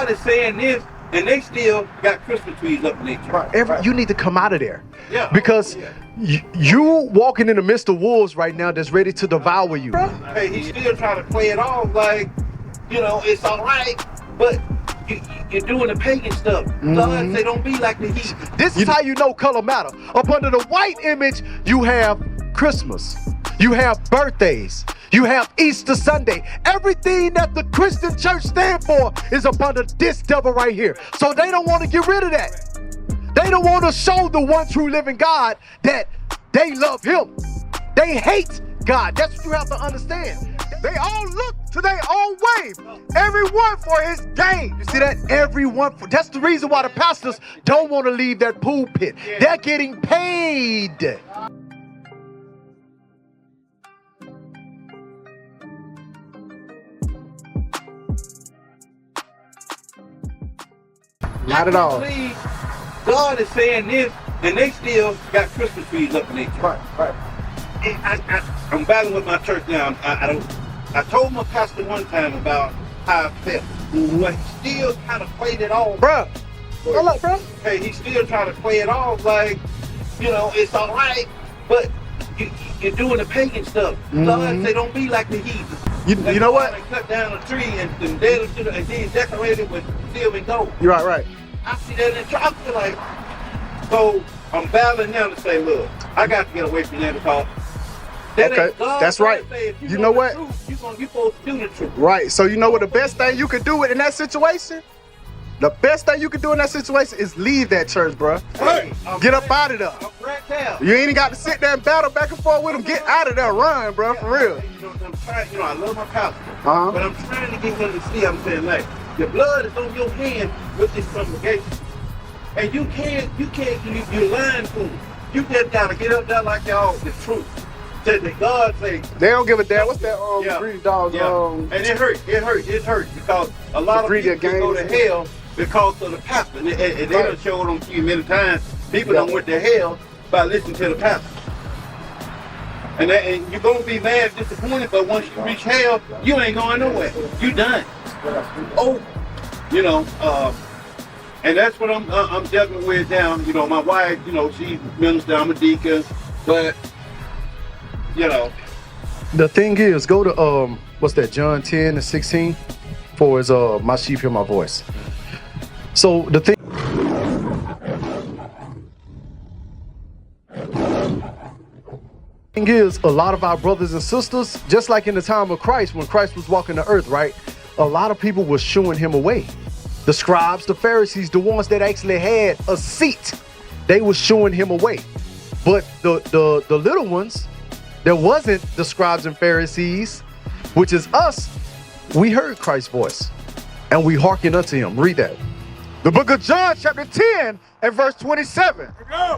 God is saying this, and they still got Christmas trees up in their church. You need to come out of there. Yeah. Because you walking in the midst of wolves right now that's ready to devour you. Hey, he's still trying to play it off like, it's all right, but you're doing the pagan stuff. God say don't be like the heathen. This is how you know color matter. Up under the white image, you have Christmas. You have birthdays. You have Easter Sunday. Everything that the Christian church stand for is up under this devil right here. So they don't want to get rid of that. They don't want to show the one true living God that they love him. They hate God. That's what you have to understand. They all look to their own way. Everyone for his gain. You see that? Everyone. That's the reason why the pastors don't want to leave that pulpit. They're getting paid. Not at all. God is saying this, and they still got Christmas trees up in their church. Right. I'm battling with my church now. I told my pastor one time about how I felt, but he still kind of played it off. Bruh. Hey, he's still trying to play it off like, it's all right, but you're doing the pagan stuff. God say don't be like the heathen. You know what? They cut down a tree and then decorate it with silver and gold. You're right. I see that in the church. I feel like, so I'm battling now to say, look, I got to get away from that because okay, that's right. You know what? You're supposed to do the truth. Right. So you know what the best thing you could do in that situation? The best thing you can do in that situation is leave that church, bro. Hey, get up out of there. You ain't got to sit there and battle back and forth with them. Get out of there, run, bro, for real. I'm trying, I love my pastor, but I'm trying to get him to see. I'm saying, like, your blood is on your hand with this congregation, and you you're lying to them. You just gotta get up there like y'all the truth. That God say they don't give a damn. What's that breed dog? And it hurt because a lot of people go to hell because of the pastor, and they done showed on TV many times. People done went to hell by listening to the pastor. And you're gonna be mad, disappointed, but once you reach hell, you ain't going nowhere. You done. Oh, and that's what I'm dealing with now. My wife, she's minister, I'm a deacon, but the thing is, go to what's that, John 10 and 16, for his my sheep hear my voice. So the thing is, a lot of our brothers and sisters, just like in the time of Christ, when Christ was walking the earth, right? A lot of people were shooing him away. The scribes, the Pharisees, the ones that actually had a seat, they were shooing him away. But the little ones, there wasn't the scribes and Pharisees, which is us. We heard Christ's voice and we hearkened unto him. Read that. The book of John, chapter 10 and verse 27.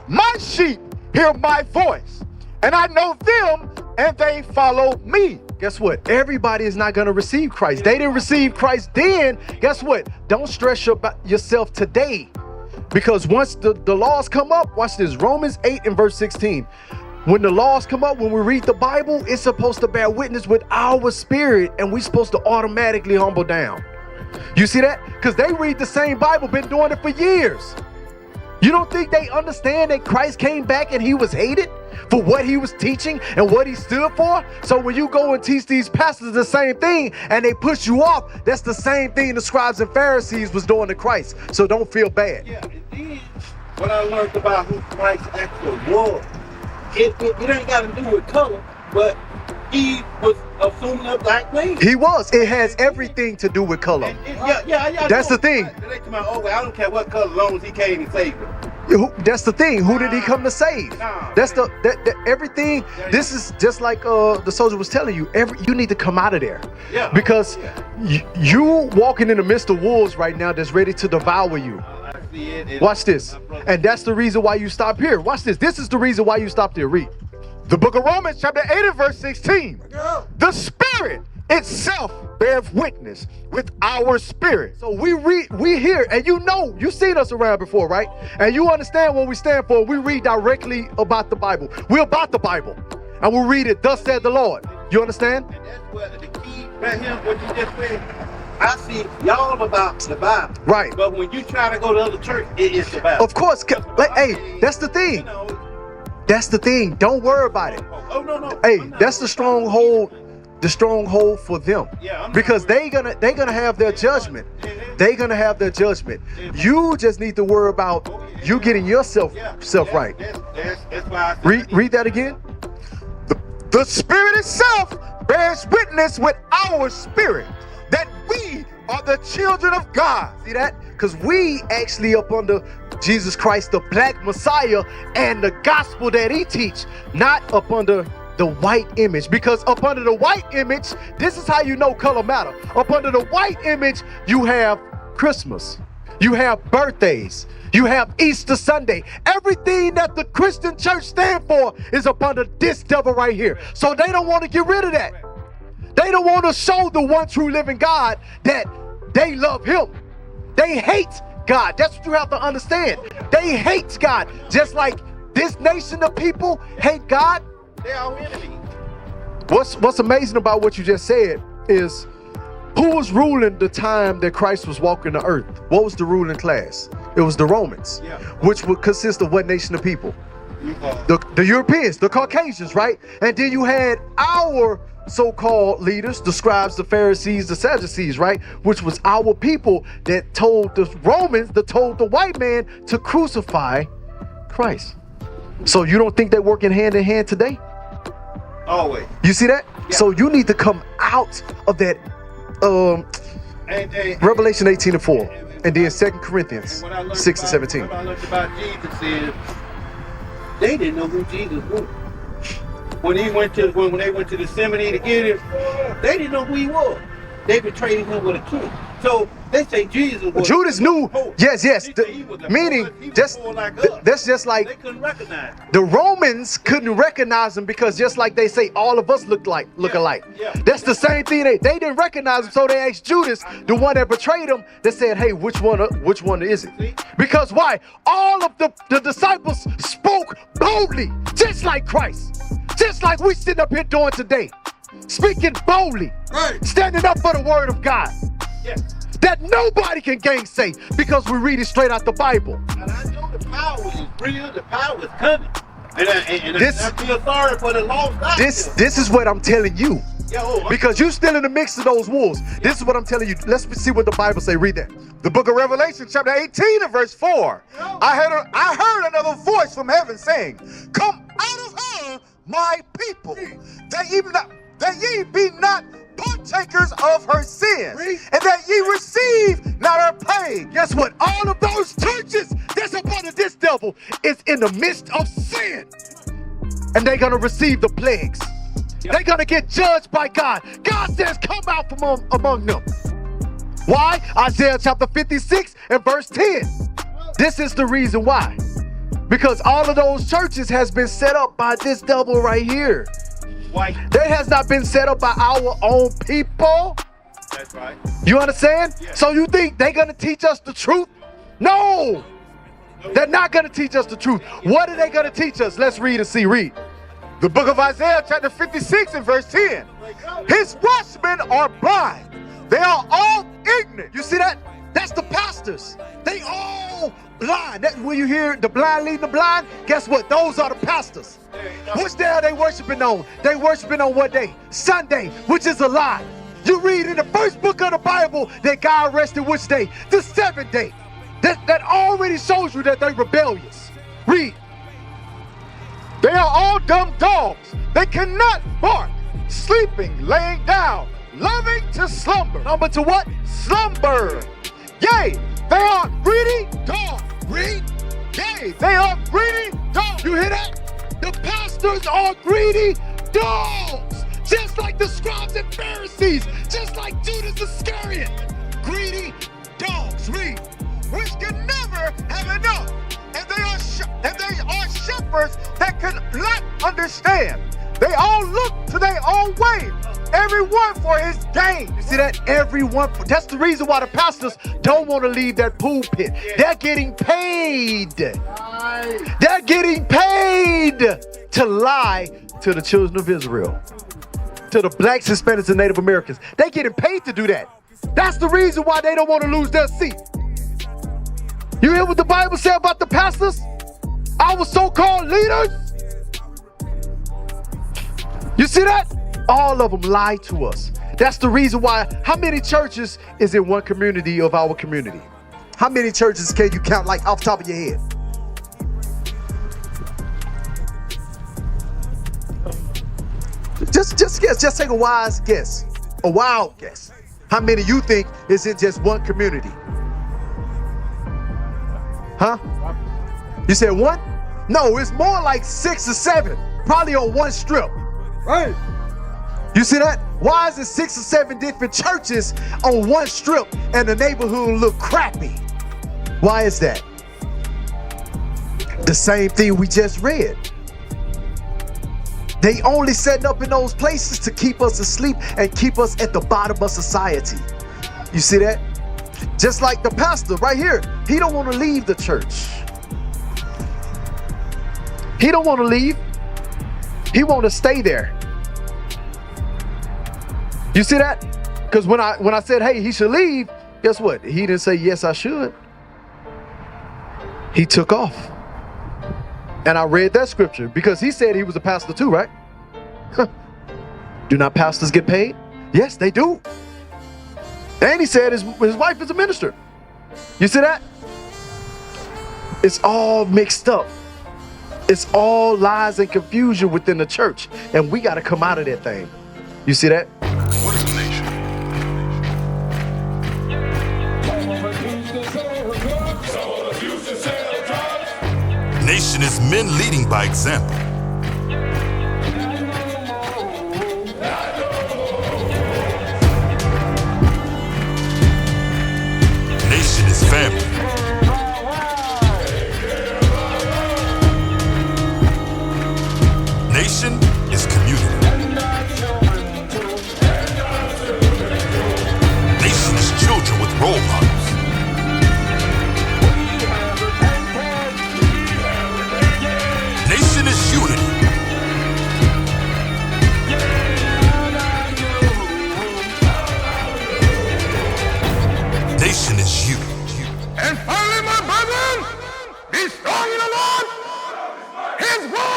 My sheep hear my voice, and I know them, and they follow me. Guess what? Everybody is not going to receive Christ. They didn't receive Christ then. Guess what? Don't stress yourself today, because once the laws come up, watch this, Romans 8 and verse 16. When the laws come up, when we read the Bible, it's supposed to bear witness with our spirit, and we're supposed to automatically humble down. You see that? Because they read the same Bible, been doing it for years. You don't think they understand that Christ came back and he was hated for what he was teaching and what he stood for? So when you go and teach these pastors the same thing and they push you off, that's the same thing the scribes and Pharisees was doing to Christ. So don't feel bad. Yeah, and then what I learned about who Christ actually was, it ain't got to do with color, but he was assuming a black man. He was. It has everything to do with color. That's the thing. They come out, I don't care what color, as long as he came and saved them. That's the thing. Who did he come to save? That's everything. This is just like the soldier was telling you. You need to come out of there. Yeah. Because you walking in the midst of wolves right now that's ready to devour you. Watch this. And that's the reason why you stop here. Watch this. This is the reason why you stopped there. Read. The book of Romans, chapter 8 and verse 16. The Spirit itself bears witness with our spirit. So we hear, and you've seen us around before, right? And you understand what we stand for. We read directly about the Bible. We're about the Bible. And we'll read it, thus said the Lord. You understand? And that's what the key right here, what you just said. I see y'all about the Bible. Right. But when you try to go to other church, it is the Bible. Of course. Hey, that's the thing. You know, That's the thing. Don't worry about it. oh no. Hey, that's the stronghold. The stronghold for them, because they're gonna have their judgment. They're gonna have their judgment. You just need to worry about you getting yourself right. That's why Read that again. The Spirit itself bears witness with our spirit that we are the children of God. See that? Because we actually up under Jesus Christ, the black Messiah, and the gospel that he teach, not up under the white image. Because up under the white image, this is how you know color matter. Up under the white image, you have Christmas, you have birthdays, you have Easter Sunday. Everything that the Christian church stand for is up under this devil right here. So they don't want to get rid of that. They don't want to show the one true living God that they love him. They hate God. That's what you have to understand. They hate God. Just like this nation of people hate God. they're our enemies. What's amazing about what you just said is, who was ruling the time that Christ was walking the earth? What was the ruling class? It was the Romans, which would consist of what nation of people? The Europeans, the Caucasians, right? And then you had our so-called leaders, the scribes, the Pharisees, the Sadducees, right? Which was our people that told the Romans, that told the white man to crucify Christ. So you don't think they're working hand in hand today? Always. You see that? Yeah. So you need to come out of that Revelation 18:4, and then 2 Corinthians 6:17. What I learned about Jesus is they didn't know who Jesus was. When they went to the seminary to get him, they didn't know who he was. They betrayed him with a kiss. So they say Jesus was. Judas knew. Yes. Meaning, that's just like they couldn't recognize him. the Romans couldn't recognize him, because just like they say all of us look alike. Yeah. That's the same thing. They didn't recognize him, so they asked Judas, the one that betrayed him. They said, "Hey, which one is it?" See? Because why? All of the disciples spoke boldly, just like Christ, just like we sitting up here doing today, speaking boldly, Right. standing up for the word of God. Yes. That nobody can gainsay, because we read it straight out the Bible. And I know the power is real. The power is coming. And This- I feel sorry for the lost out there. This is what I'm telling you, Yo, because you still in the mix of those wolves. This is what I'm telling you. Let's see what the Bible say. Read that. The book of Revelation, chapter 18 and verse 4. I heard another voice from heaven saying, "Come out of her, my people, that ye be not partakers of her sins, and that ye receive not her plague." Guess what? All of those churches that's up under this devil is in the midst of sin, and they're gonna receive the plagues. They're gonna get judged by God. God says, "Come out from among them." Why? Isaiah chapter 56 and verse 10. This is the reason why. Because all of those churches has been set up by this devil right here. white. They has not been set up by our own people. That's right. You understand? Yeah. So you think they're gonna teach us the truth? No! They're not gonna teach us the truth. What are they gonna teach us? Let's read and see. Read. The book of Isaiah, chapter 56 and verse 10. His watchmen are blind. They are all ignorant. You see that? That's the pastors. They all blind. That, when you hear the blind leading the blind, guess what? Those are the pastors. Which day are they worshiping on? They worshiping on what day? Sunday, which is a lie. You read in the first book of the Bible that God rested which day? The seventh day. That already shows you that they're rebellious. Read. They are all dumb dogs. They cannot bark. Sleeping, laying down, loving to slumber. Number to what? Slumber. Yea, they are greedy dogs. Read. Yea, they are greedy dogs. You hear that? The pastors are greedy dogs. Just like the scribes and Pharisees. Just like Judas Iscariot. Greedy dogs. Read. Which can never have enough. And they are shepherds that cannot understand. They all look to their own way, everyone for his gain. You see that? Everyone. That's the reason why the pastors don't want to leave that pulpit. They're getting paid. They're getting paid to lie to the children of Israel, to the blacks, Hispanics, and Native Americans. They're getting paid to do that. That's the reason why they don't want to lose their seat. You hear what the Bible said about the pastors? Our so-called leaders? You see that? All of them lie to us. That's the reason why. How many churches is in one community of our community? How many churches can you count, like off the top of your head? Just guess. Just take a wise guess. A wild guess. How many you think is in just one community? Huh? You said one? No, it's more like 6 or 7. Probably on one strip. Right. You see that? Why is it 6 or 7 different churches on one strip and the neighborhood look crappy? Why is that? The same thing we just read. They only setting up in those places to keep us asleep and keep us at the bottom of society. You see that? Just like the pastor right here. He don't want to leave the church. He don't want to leave. He want to stay there. You see that? Because when I said, hey, he should leave, guess what? He didn't say, yes, I should. He took off. And I read that scripture because he said he was a pastor too, right? Do not pastors get paid? Yes, they do. And he said his wife is a minister. You see that? It's all mixed up. It's all lies and confusion within the church. And we got to come out of that thing. You see that? What is a nation? Nation is men leading by example. Nation is family. Nation is community. Nation is children with role models. Nation is unity. Nation is you. And finally, my brethren, be strong in the Lord, His word.